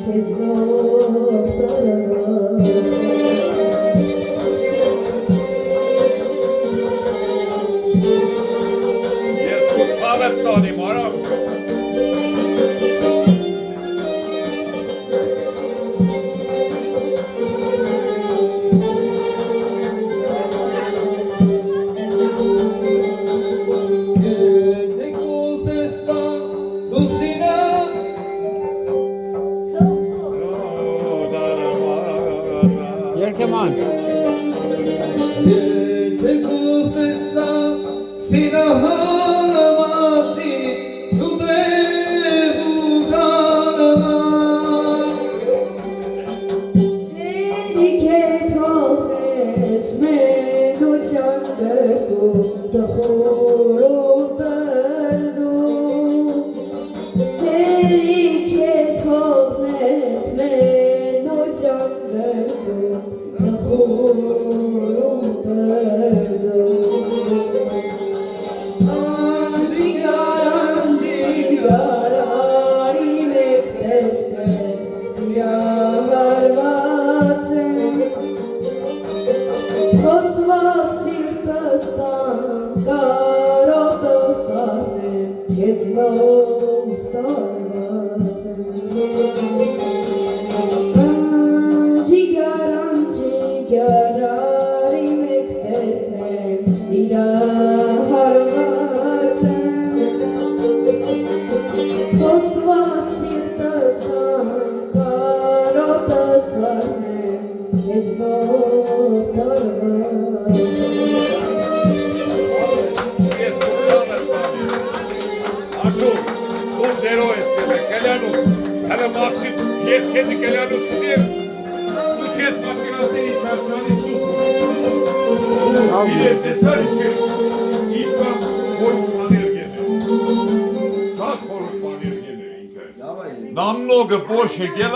Ես քո ցավը տանիմ, արա։ Երգեման Hələ Maksim, ես քեզ կելանուս կսիրեմ, դու չես պատկերացնել ինչ աշխանի սուխ։ Իրեր տեսար ինչ կան խորհ բաներգեն է, շատ խորհ բաներգեն է ինքը։ Նամնոգը բոշ է գելա